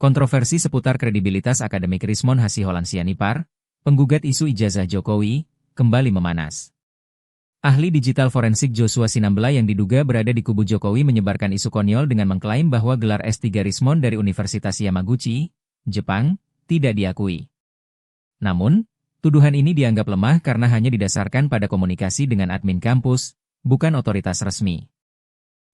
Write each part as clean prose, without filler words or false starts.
Kontroversi seputar kredibilitas akademik Rismon Hasiholan Sianipar, penggugat isu ijazah Jokowi, kembali memanas. Ahli digital forensik Joshua Sinambela yang diduga berada di kubu Jokowi menyebarkan isu konyol dengan mengklaim bahwa gelar S3 Rismon dari Universitas Yamaguchi, Jepang, tidak diakui. Namun, tuduhan ini dianggap lemah karena hanya didasarkan pada komunikasi dengan admin kampus, bukan otoritas resmi.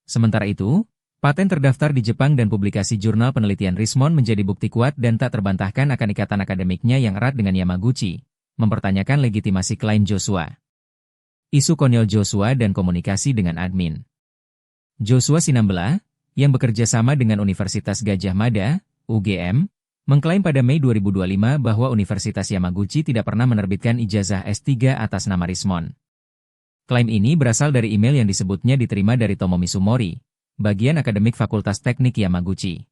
Sementara itu, paten terdaftar di Jepang dan publikasi jurnal penelitian Rismon menjadi bukti kuat dan tak terbantahkan akan ikatan akademiknya yang erat dengan Yamaguchi, mempertanyakan legitimasi klaim Joshua. Isu konyol Joshua dan komunikasi dengan admin. Joshua Sinambela, yang bekerja sama dengan Universitas Gadjah Mada, UGM, mengklaim pada Mei 2025 bahwa Universitas Yamaguchi tidak pernah menerbitkan ijazah S3 atas nama Rismon. Klaim ini berasal dari email yang disebutnya diterima dari Tomomi Sumori, bagian akademik Fakultas Teknik Yamaguchi.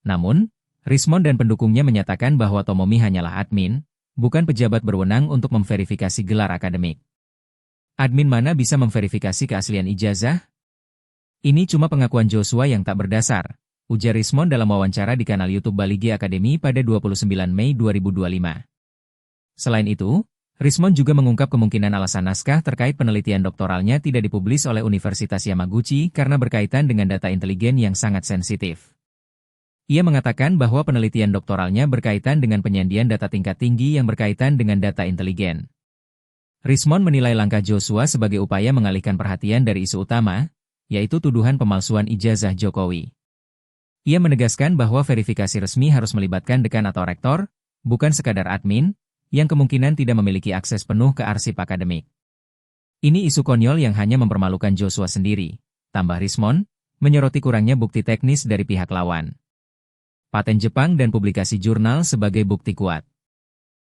Namun, Rismon dan pendukungnya menyatakan bahwa Tomomi hanyalah admin, bukan pejabat berwenang untuk memverifikasi gelar akademik. Admin mana bisa memverifikasi keaslian ijazah? Ini cuma pengakuan Joshua yang tak berdasar, ujar Rismon dalam wawancara di kanal YouTube Baligi Academy pada 29 Mei 2025. Selain itu, Rismon juga mengungkap kemungkinan alasan naskah terkait penelitian doktoralnya tidak dipublis oleh Universitas Yamaguchi karena berkaitan dengan data intelijen yang sangat sensitif. Ia mengatakan bahwa penelitian doktoralnya berkaitan dengan penyandian data tingkat tinggi yang berkaitan dengan data intelijen. Rismon menilai langkah Joshua sebagai upaya mengalihkan perhatian dari isu utama, yaitu tuduhan pemalsuan ijazah Jokowi. Ia menegaskan bahwa verifikasi resmi harus melibatkan dekan atau rektor, bukan sekadar admin, yang kemungkinan tidak memiliki akses penuh ke arsip akademik. Ini isu konyol yang hanya mempermalukan Joshua sendiri, tambah Rismon, menyoroti kurangnya bukti teknis dari pihak lawan. Paten Jepang dan publikasi jurnal sebagai bukti kuat.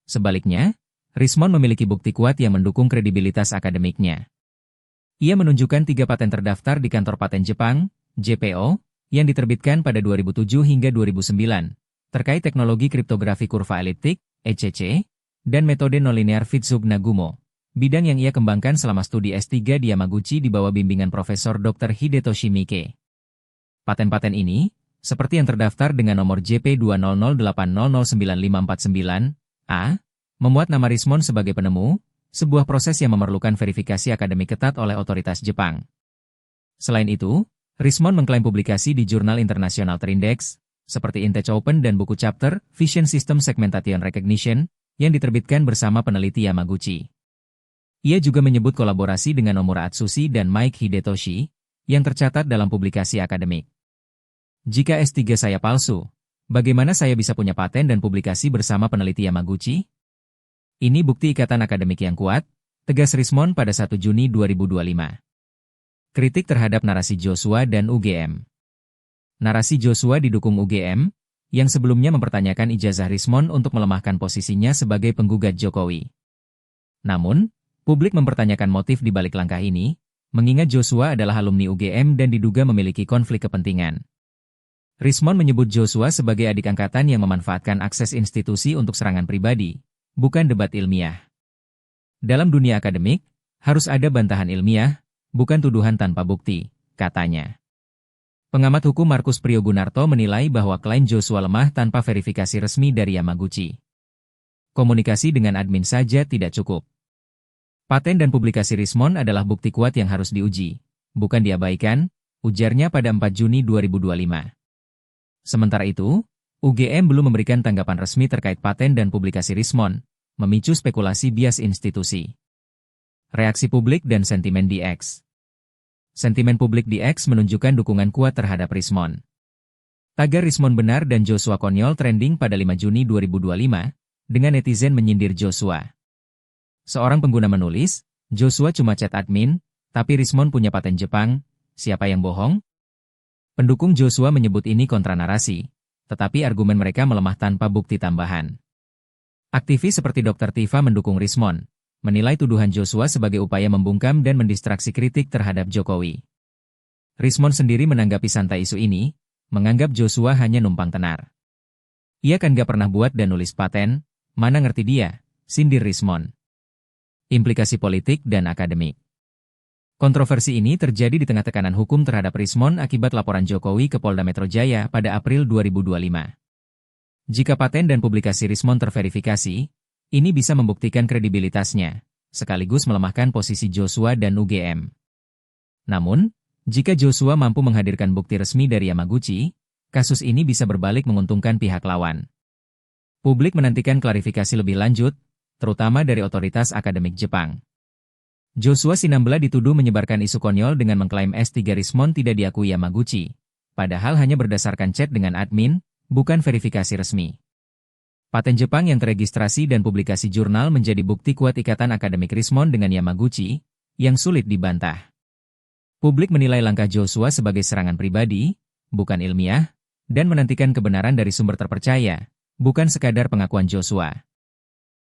Sebaliknya, Rismon memiliki bukti kuat yang mendukung kredibilitas akademiknya. Ia menunjukkan 3 paten terdaftar di kantor paten Jepang, JPO, yang diterbitkan pada 2007 hingga 2009, terkait teknologi kriptografi kurva eliptik, ECC, dan metode nonlinear Fitsug-Nagumo, bidang yang ia kembangkan selama studi S3 di Yamaguchi di bawah bimbingan Profesor Dr. Hidetoshi Miike. Paten-paten ini, seperti yang terdaftar dengan nomor JP200800959A, memuat nama Rismon sebagai penemu, sebuah proses yang memerlukan verifikasi akademik ketat oleh otoritas Jepang. Selain itu, Rismon mengklaim publikasi di jurnal internasional terindeks, seperti InTech Open dan buku chapter Vision System Segmentation Recognition, yang diterbitkan bersama peneliti Yamaguchi. Ia juga menyebut kolaborasi dengan Nomura Atsushi dan Mike Hidetoshi, yang tercatat dalam publikasi akademik. Jika S3 saya palsu, bagaimana saya bisa punya paten dan publikasi bersama peneliti Yamaguchi? Ini bukti ikatan akademik yang kuat, tegas Rismon pada 1 Juni 2025. Kritik terhadap narasi Joshua dan UGM. Narasi Joshua didukung UGM, yang sebelumnya mempertanyakan ijazah Rismon untuk melemahkan posisinya sebagai penggugat Jokowi. Namun, publik mempertanyakan motif di balik langkah ini, mengingat Joshua adalah alumni UGM dan diduga memiliki konflik kepentingan. Rismon menyebut Joshua sebagai adik angkatan yang memanfaatkan akses institusi untuk serangan pribadi, bukan debat ilmiah. Dalam dunia akademik, harus ada bantahan ilmiah, bukan tuduhan tanpa bukti, katanya. Pengamat hukum Markus Priyogunarto menilai bahwa klaim Joshua lemah tanpa verifikasi resmi dari Yamaguchi. Komunikasi dengan admin saja tidak cukup. Paten dan publikasi Rismon adalah bukti kuat yang harus diuji, bukan diabaikan, ujarnya pada 4 Juni 2025. Sementara itu, UGM belum memberikan tanggapan resmi terkait paten dan publikasi Rismon, memicu spekulasi bias institusi. Reaksi publik dan sentimen di X. Sentimen publik di X menunjukkan dukungan kuat terhadap Rismon. Tagar Rismon benar dan Joshua konyol trending pada 5 Juni 2025, dengan netizen menyindir Joshua. Seorang pengguna menulis, Joshua cuma chat admin, tapi Rismon punya paten Jepang, siapa yang bohong? Pendukung Joshua menyebut ini kontra narasi, tetapi argumen mereka melemah tanpa bukti tambahan. Aktivis seperti Dr. Tifa mendukung Rismon, menilai tuduhan Joshua sebagai upaya membungkam dan mendistraksi kritik terhadap Jokowi. Rismon sendiri menanggapi santai isu ini, menganggap Joshua hanya numpang tenar. Ia kan gak pernah buat dan nulis paten, mana ngerti dia, sindir Rismon. Implikasi politik dan akademik. Kontroversi ini terjadi di tengah tekanan hukum terhadap Rismon akibat laporan Jokowi ke Polda Metro Jaya pada April 2025. Jika paten dan publikasi Rismond terverifikasi, ini bisa membuktikan kredibilitasnya, sekaligus melemahkan posisi Joshua dan UGM. Namun, jika Joshua mampu menghadirkan bukti resmi dari Yamaguchi, kasus ini bisa berbalik menguntungkan pihak lawan. Publik menantikan klarifikasi lebih lanjut, terutama dari otoritas akademik Jepang. Joshua Sinambela dituduh menyebarkan isu konyol dengan mengklaim S3 Rismond tidak diakui Yamaguchi, padahal hanya berdasarkan chat dengan admin, bukan verifikasi resmi. Paten Jepang yang teregistrasi dan publikasi jurnal menjadi bukti kuat ikatan akademik Rismond dengan Yamaguchi, yang sulit dibantah. Publik menilai langkah Joshua sebagai serangan pribadi, bukan ilmiah, dan menantikan kebenaran dari sumber terpercaya, bukan sekadar pengakuan Joshua.